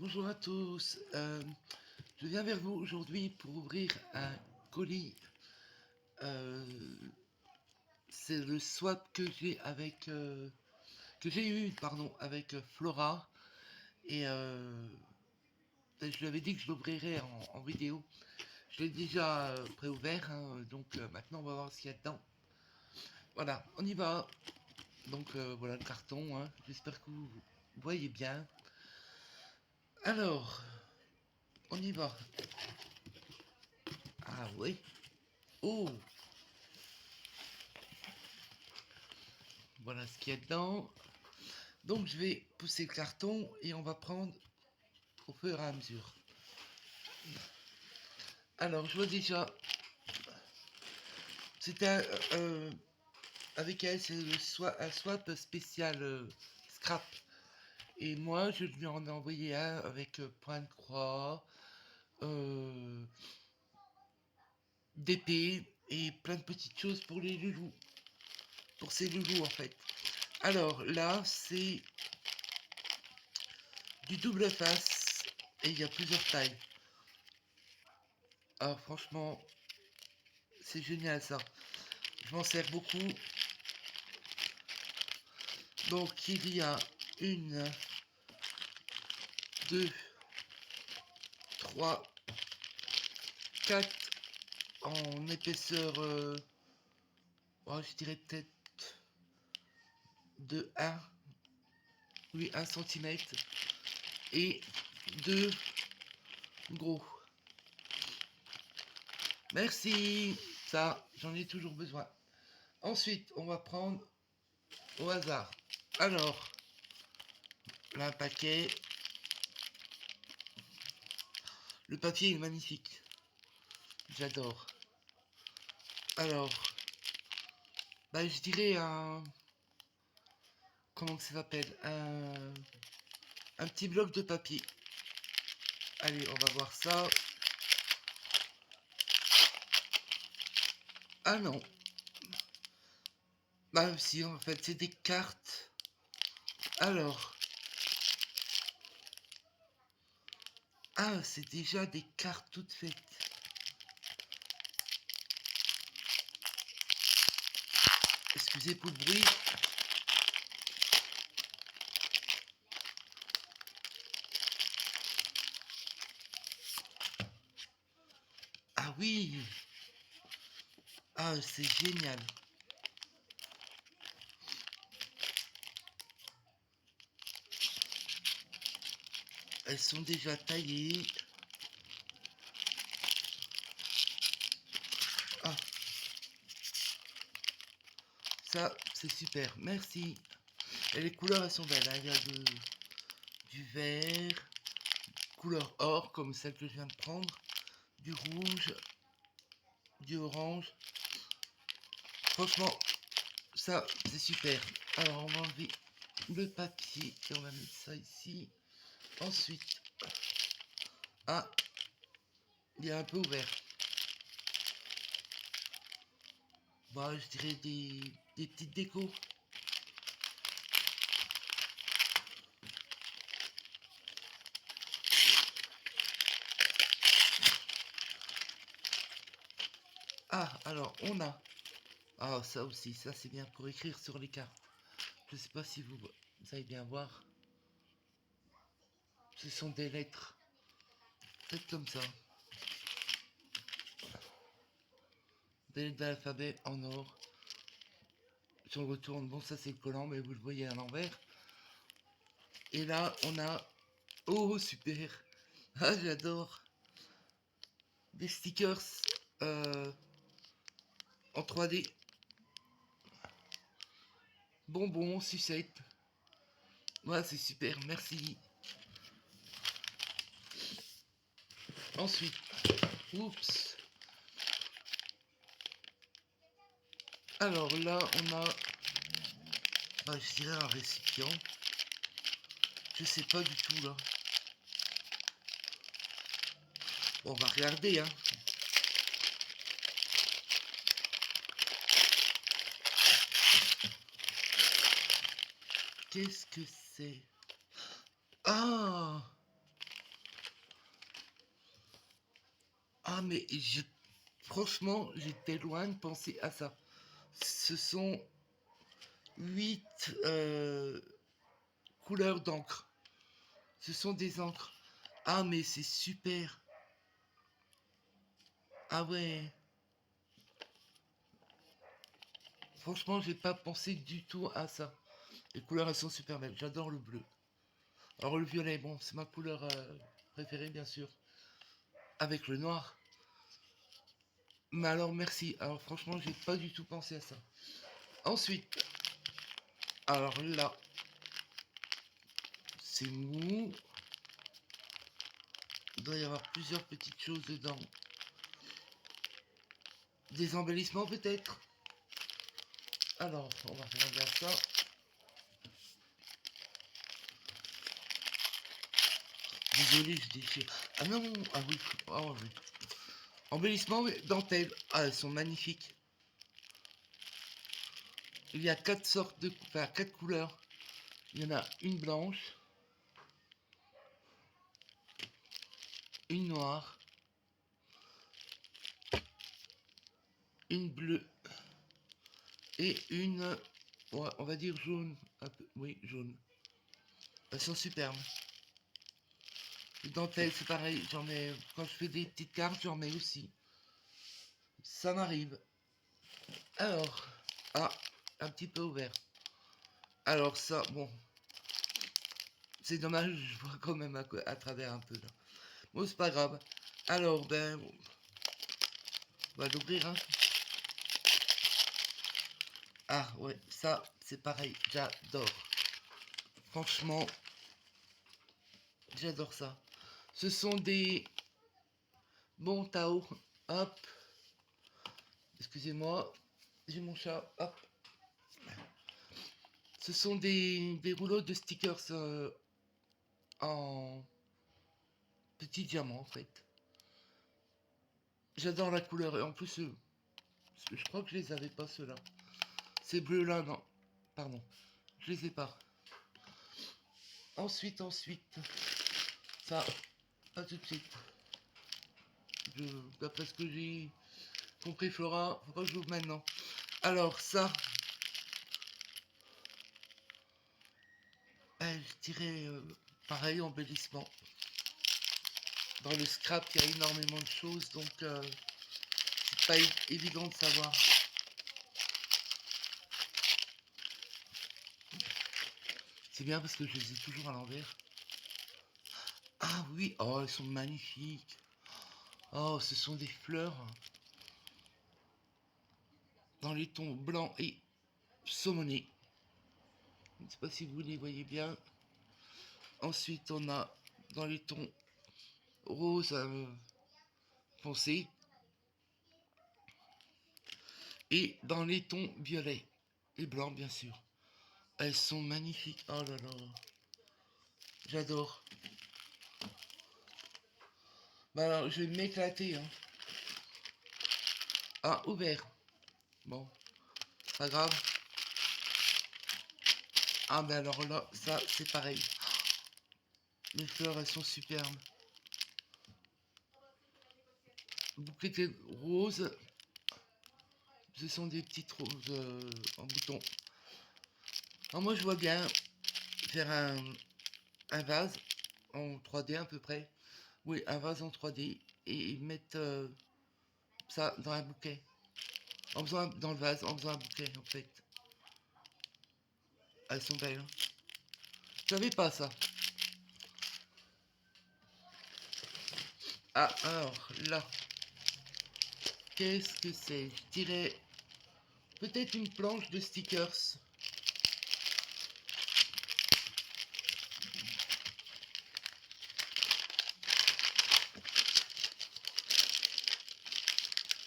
Bonjour à tous, je viens vers vous aujourd'hui pour ouvrir un colis. Euh, c'est le swap que j'ai avec que j'ai eu pardon avec Flora et je lui avais dit que je l'ouvrirais en vidéo. Je l'ai déjà préouvert, hein, donc maintenant on va voir ce qu'il y a dedans. Voilà, on y va. Donc voilà le carton, hein. J'espère que vous voyez bien. Alors, on y va. Ah oui. Oh, voilà ce qu'il y a dedans. Donc je vais pousser le carton et on va prendre au fur et à mesure. Alors je vois déjà, c'est avec elle, c'est un swap spécial scrap. Et moi je lui en ai envoyé un avec point de croix, euh, d'épée et plein de petites choses pour les loulous. Pour ces loulous en fait. Alors là c'est du double face et il y a plusieurs tailles. Alors franchement c'est génial ça. Je m'en sers beaucoup. Donc il y a une, deux, trois, quatre en épaisseur, oh, je dirais peut-être de 1, oui 1 cm et deux gros. Merci, ça j'en ai toujours besoin. Ensuite on va prendre au hasard. Alors là un paquet. Le papier est magnifique. J'adore. Alors, bah je dirais un... Comment que ça s'appelle, un petit bloc de papier. Allez, on va voir ça. Ah non. Bah si, en fait, c'est des cartes. Alors. Ah, c'est déjà des cartes toutes faites. Excusez pour le bruit. Ah oui. Ah, c'est génial. Elles sont déjà taillées. Ah. Ça, c'est super. Merci. Et les couleurs, elles sont belles, hein. Il y a du vert, couleur or, comme celle que je viens de prendre, du rouge, du orange. Franchement, ça, c'est super. Alors, on va enlever le papier et on va mettre ça ici. Ensuite, ah, il est un peu ouvert. Bah, je dirais des petites décos. Ah, alors, on a... Ah, ça aussi, ça c'est bien pour écrire sur les cartes. Je sais pas si vous allez bien voir. Ce sont des lettres. Peut-être comme ça. Des lettres d'alphabet en or. Si on retourne, bon ça c'est le collant, mais vous le voyez à l'envers. Et là, on a... Oh, super. Ah, j'adore. Des stickers en 3D. Bonbons, sucette. Ouais, c'est super, merci. Ensuite, oups. Alors là, on a... Bah, je dirais un récipient. Je sais pas du tout, là. Bon, on va regarder, hein. Qu'est-ce que c'est? Ah! Ah, mais franchement, j'étais loin de penser à ça. Ce sont 8 couleurs d'encre. Ce sont des encres. Ah, mais c'est super. Ah ouais. Franchement, j'ai pas pensé du tout à ça. Les couleurs, elles sont super belles. J'adore le bleu. Alors le violet, bon, c'est ma couleur préférée, bien sûr. Avec le noir. Mais alors, merci. Alors franchement, j'ai pas du tout pensé à ça. Ensuite, alors là, c'est mou. Il doit y avoir plusieurs petites choses dedans. Des embellissements peut-être. Alors, on va regarder ça. Désolé, je déchire. Ah non, ah oui, oh oui. Embellissement, dentelle. Ah, elles sont magnifiques. Il y a 4 sortes de... Enfin, 4 couleurs. Il y en a une blanche. Une noire. Une bleue. Et une... Ouais, on va dire jaune. Un peu, oui, jaune. Elles sont superbes. Les dentelles, c'est pareil. J'en mets... Quand je fais des petites cartes, j'en mets aussi. Ça m'arrive. Alors... Ah, un petit peu ouvert. Alors ça, bon... C'est dommage, je vois quand même à travers un peu là. Bon, c'est pas grave. Alors, ben... On va l'ouvrir, hein. Ah, ouais, ça, c'est pareil. J'adore. Franchement, j'adore ça. Ce sont des... Bon, Tao. Hop. Excusez-moi. J'ai mon chat. Hop. Ce sont des rouleaux de stickers en petits diamants, en fait. J'adore la couleur. Et en plus, je crois que je les avais pas, ceux-là. Ces bleus-là, non. Pardon. Je les ai pas. Ensuite. Ça, pas tout de suite. D'après ce que j'ai compris, Flora, faut pas que je l'ouvre maintenant. Alors, ça. Je dirais pareil, embellissement. Dans le scrap, il y a énormément de choses, donc c'est pas évident de savoir. C'est bien parce que je les ai toujours à l'envers. Ah oui, oh, elles sont magnifiques. Oh, ce sont des fleurs dans les tons blancs et saumonés. Je ne sais pas si vous les voyez bien. Ensuite, on a dans les tons rose foncé et dans les tons violets et blancs, bien sûr. Elles sont magnifiques. Oh là là. J'adore. Bah alors, je vais m'éclater. Hein. Ah, ouvert. Bon, pas grave. Ah ben alors là, ça c'est pareil. Les fleurs, elles sont superbes. Bouquet roses. Ce sont des petites roses en bouton. Alors moi, je vois bien faire un vase en 3D à peu près. Oui, un vase en 3D. Et mettre ça dans un bouquet. En faisant dans le vase, en faisant un bouquet en fait. Elles sont belles. Hein. Je savais pas ça. Ah, alors là. Qu'est-ce que c'est? Je dirais peut-être une planche de stickers.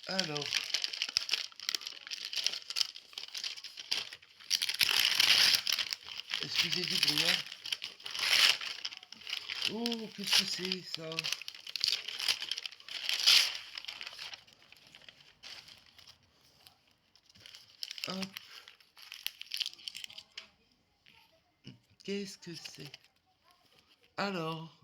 Alors. Excusez du bruit. Hein. Oh, qu'est-ce que c'est ça? Hop. Qu'est-ce que c'est? Alors.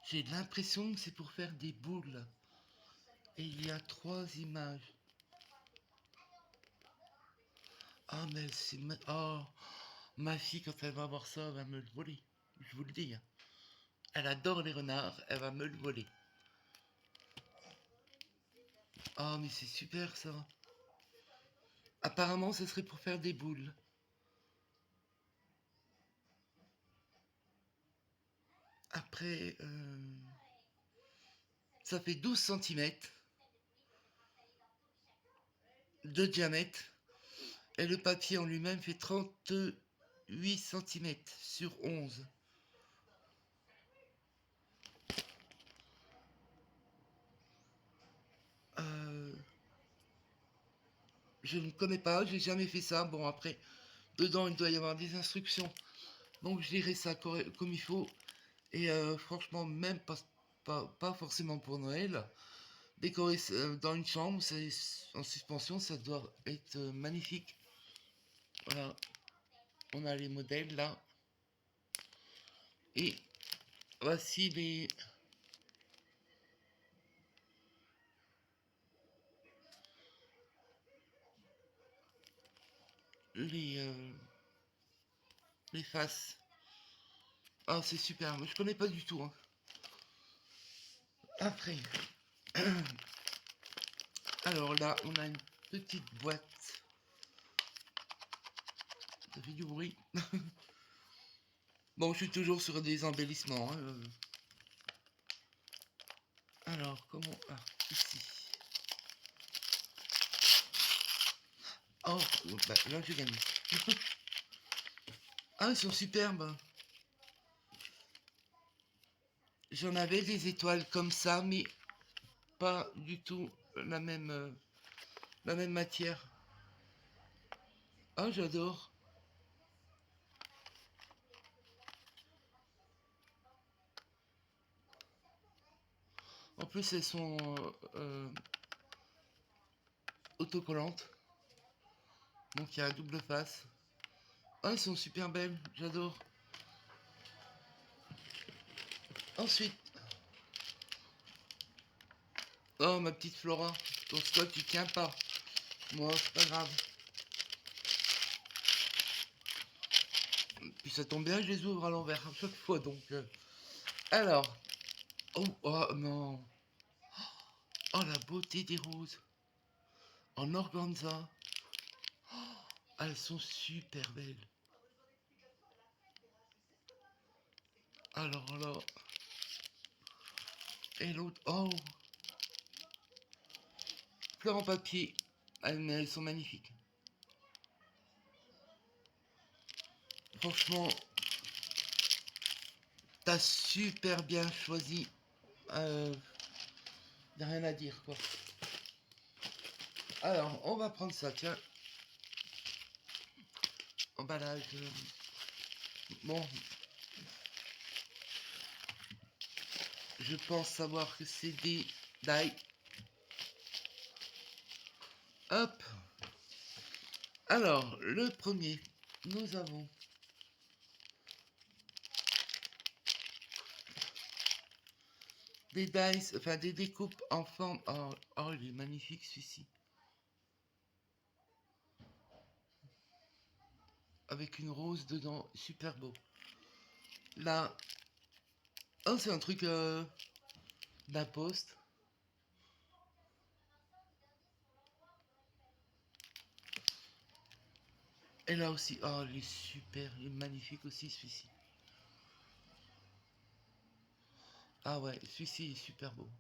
J'ai l'impression que c'est pour faire des boules. Et il y a 3 images. Ah, mais c'est... Oh, ma fille, quand elle va voir ça, elle va me le voler. Je vous le dis. Hein. Elle adore les renards, elle va me le voler. Oh, mais c'est super ça. Apparemment, ce serait pour faire des boules. Après, ça fait 12 centimètres de diamètre. Et le papier en lui-même fait 38 centimètres sur 11. Euh, je ne connais pas, j'ai jamais fait ça. Bon, après, dedans, il doit y avoir des instructions. Donc, je lirai ça comme il faut. Et franchement, même pas forcément pour Noël. Décorer dans une chambre, en suspension, ça doit être magnifique. Voilà, on a les modèles là. Et voici les, euh, les faces. Ah, c'est super, mais je connais pas du tout. Hein. Après, alors là, on a une petite boîte. Ça fait du bruit. Bon, je suis toujours sur des embellissements. Hein. Alors, comment... Ah, ici. Oh, bah, là, j'ai gagné. Ah, ils sont superbes. J'en avais des étoiles comme ça, mais pas du tout la même matière. Ah, j'adore. En plus, elles sont autocollantes. Donc, il y a la double face. Ah, elles sont super belles. J'adore. Ensuite. Oh, ma petite Flora. Ton Scott, tu tiens pas. Moi, c'est pas grave. Puis ça tombe bien, je les ouvre à l'envers à chaque fois. Donc, alors. Oh, oh, non. Oh, la beauté des roses. En organza. Elles sont super belles. Alors là. Et l'autre. Oh. Fleurs en papier. Elles sont magnifiques. Franchement, t'as super bien choisi. Y a rien à dire, quoi. Alors, on va prendre ça, tiens. Emballage. Bon. Je pense savoir que c'est des die. Hop. Alors, le premier, nous avons des dice, enfin des découpes en forme. Oh, oh, il est magnifique celui-ci. Avec une rose dedans, super beau. Là, oh, c'est un truc d'un poste. Et là aussi, oh, il est super, il est magnifique aussi celui-ci. Ah ouais, celui-ci est super beau.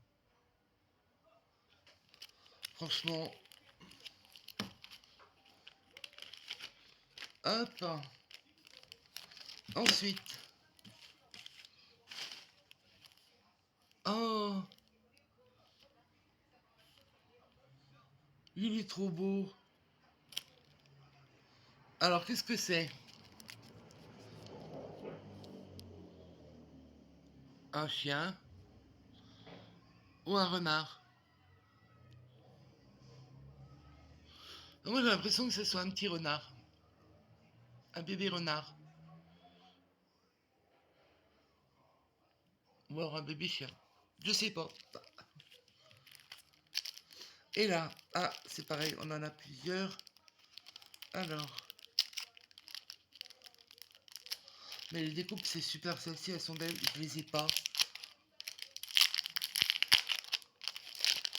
Franchement. Hop. Ensuite. Oh. Il est trop beau. Alors, qu'est-ce que c'est? Un chien ou un renard? Moi, j'ai l'impression que ce soit un petit renard. Un bébé renard. Ou alors un bébé chien. Je sais pas. Et là, ah, c'est pareil, on en a plusieurs. Alors. Mais les découpes, c'est super. Celles-ci, elles sont belles. Je les ai pas.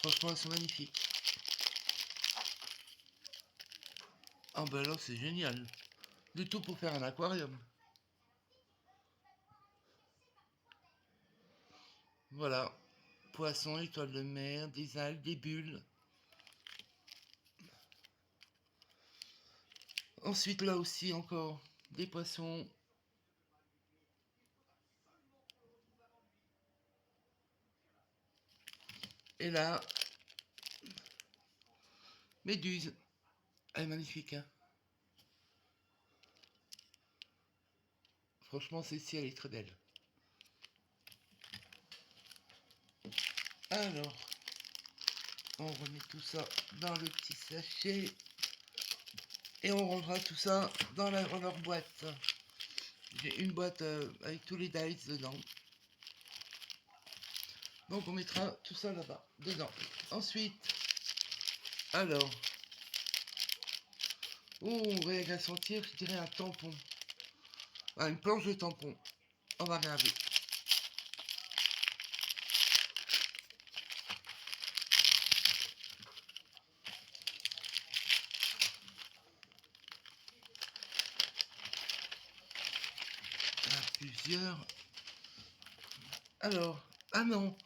Franchement, elles sont magnifiques. Ah bah là, c'est génial. Du tout pour faire un aquarium. Voilà. Poissons, étoiles de mer, des algues, des bulles. Ensuite, là aussi, encore des poissons. Et là, méduse. Elle est magnifique, hein. Franchement, celle-ci, elle est très belle. Alors, on remet tout ça dans le petit sachet. Et on rangera tout ça dans leur boîte. J'ai une boîte avec tous les dies dedans. Donc on mettra tout ça là-bas, dedans. Ensuite, alors, on va sentir, je dirais un tampon. Ah, une planche de tampon. On va regarder. Il y en a plusieurs. Alors, ah non.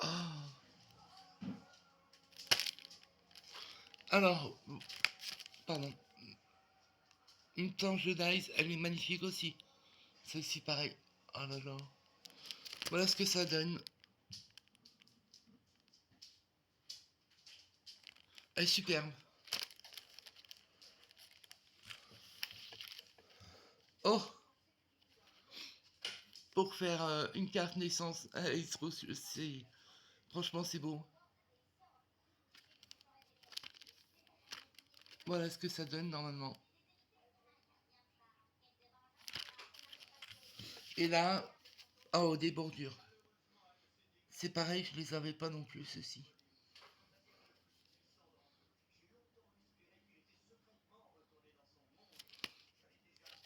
Oh. Alors, pardon. Une planche de dice, elle est magnifique aussi. Celle-ci, pareil. Oh là là. Voilà ce que ça donne. Elle est superbe. Oh, pour faire une carte naissance, elle est trop, c'est, franchement, c'est beau. Voilà ce que ça donne normalement. Et là, oh, des bordures. C'est pareil, je les avais pas non plus, ceux-ci.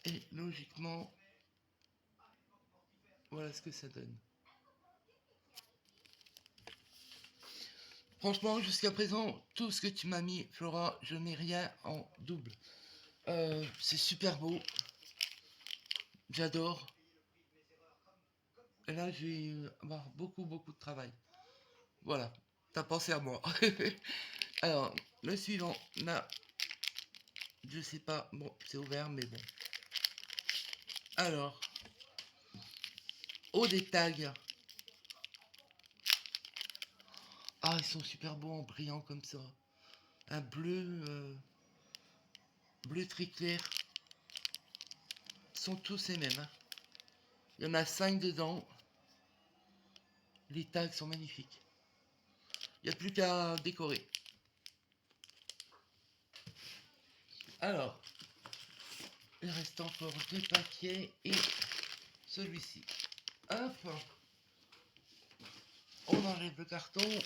Et logiquement, voilà ce que ça donne. Franchement, jusqu'à présent, tout ce que tu m'as mis, Flora, je n'ai rien en double. C'est super beau. J'adore. Et là, je vais avoir beaucoup, beaucoup de travail. Voilà, t'as pensé à moi. Alors, le suivant, là, je sais pas. Bon, c'est ouvert, mais bon. Alors, des tags. Ah, ils sont super beaux en brillant comme ça. Un bleu, bleu très clair. Ils sont tous les mêmes, hein. Il y en a 5 dedans. Les tags sont magnifiques. Il n'y a plus qu'à décorer. Alors, il reste encore 2 paquets et celui-ci. Hop. On enlève le carton.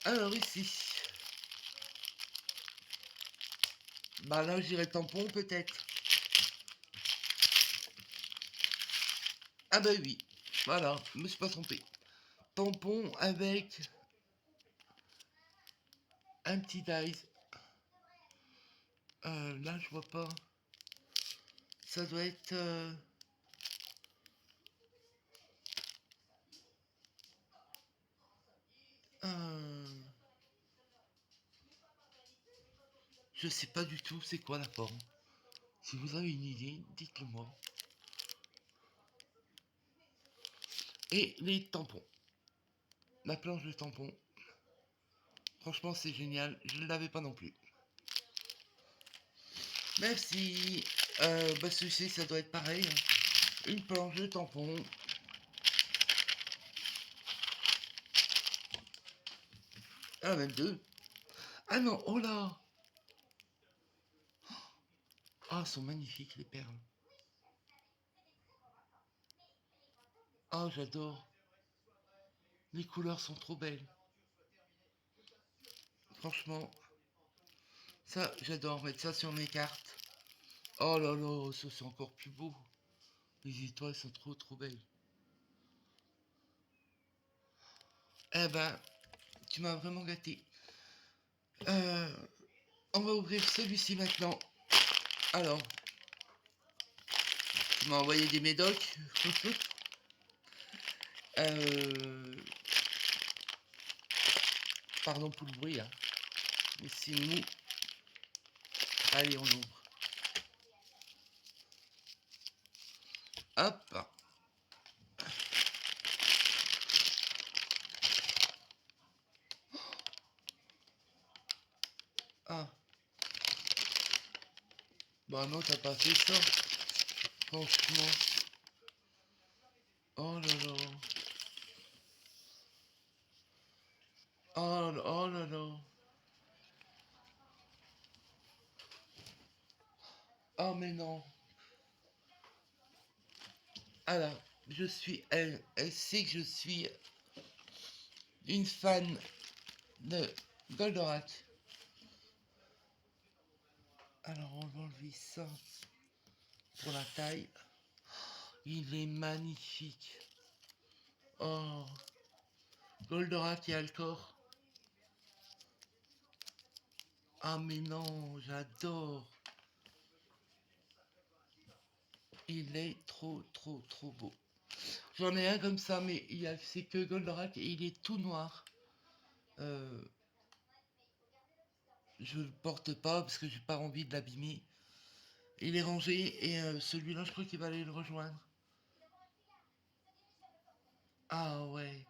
Alors ici. Bah là, je dirais tampon peut-être. Ah bah oui. Voilà, je me suis pas trompé. Tampon avec un petit dice. Là, je vois pas. Ça doit être... je sais pas du tout c'est quoi la forme. Si vous avez une idée, dites-le moi. Et les tampons. La planche de tampons. Franchement, c'est génial. Je ne l'avais pas non plus. Merci. Bah, celui-ci, ça doit être pareil, hein. Une planche de tampons. Ah, même deux. Ah non, oh là. Ah, elles sont magnifiques, les perles. Oh, j'adore. Les couleurs sont trop belles. Franchement, ça, j'adore mettre ça sur mes cartes. Oh là là, ça c'est encore plus beau. Les étoiles sont trop trop belles. Eh ben, tu m'as vraiment gâté. Euh, on va ouvrir celui-ci maintenant. Alors, tu m'as envoyé des médocs. Pardon pour le bruit, hein. Mais c'est mou. Allez, on ouvre. Hop. Ah. Bah non, t'as pas fait ça. Franchement. Oh là là. Oh là là. Oh mais non. Alors, elle sait que je suis une fan de Goldorak. Alors, on va enlever ça pour la taille. Il est magnifique. Oh, Goldorak et Alcor. Ah mais non, j'adore. Il est trop trop trop beau. J'en ai un comme ça, mais c'est que Goldorak et il est tout noir. Je le porte pas parce que j'ai pas envie de l'abîmer. Il est rangé et celui-là, je crois qu'il va aller le rejoindre. Ah ouais.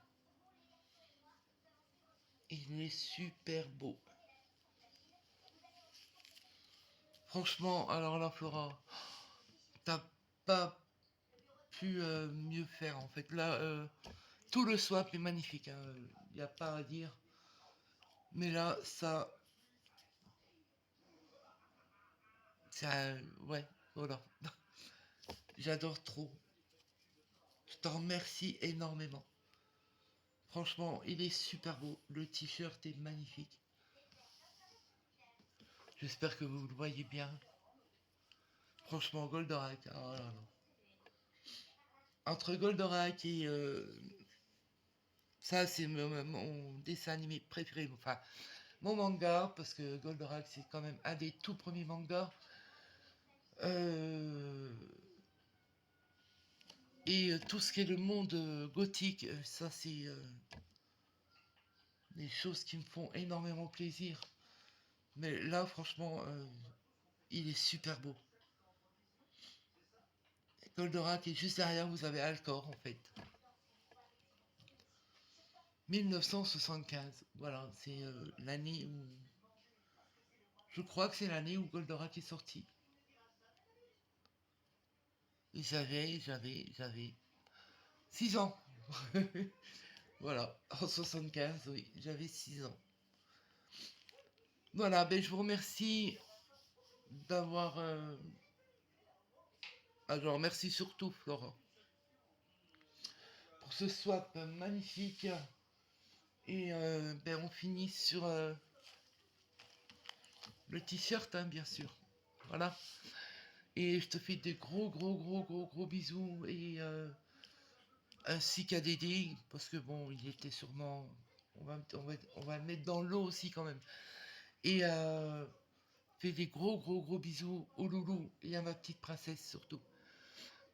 Il est super beau. Franchement, alors là, Flora, t'as pas pu mieux faire en fait. Là, tout le swap est magnifique. Il n'y a pas à dire. Mais là, ça, ouais, voilà. J'adore trop. Je t'en remercie énormément. Franchement, il est super beau. Le t-shirt est magnifique. J'espère que vous le voyez bien. Franchement, Goldorak. Oh là là. Entre Goldorak et ça, c'est mon dessin animé préféré. Enfin, mon manga, parce que Goldorak, c'est quand même un des tout premiers mangas. Et tout ce qui est le monde gothique, ça, c'est des choses qui me font énormément plaisir. Mais là, franchement, il est super beau. Goldorak est juste derrière, vous avez Alcor, en fait. 1975, voilà, c'est l'année où... Je crois que c'est l'année où Goldorak est sorti. Et j'avais 6 ans. Voilà, en 75, oui, j'avais 6 ans. Voilà, ben je vous remercie d'avoir... Alors, merci surtout, Florent, pour ce swap magnifique. Et ben on finit sur le t-shirt, hein, bien sûr. Voilà. Et je te fais des gros bisous. Et ainsi qu'à Dédé, parce que bon, il était sûrement... On va le mettre dans l'eau aussi quand même. Et fais des gros bisous au loulou et à ma petite princesse surtout.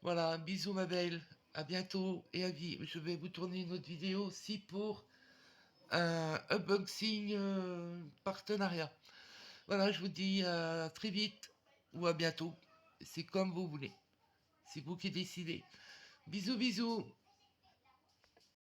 Voilà, bisous ma belle, à bientôt et à vie. Je vais vous tourner une autre vidéo aussi pour un unboxing partenariat. Voilà, je vous dis à très vite ou à bientôt. C'est comme vous voulez. C'est vous qui décidez. Bisous.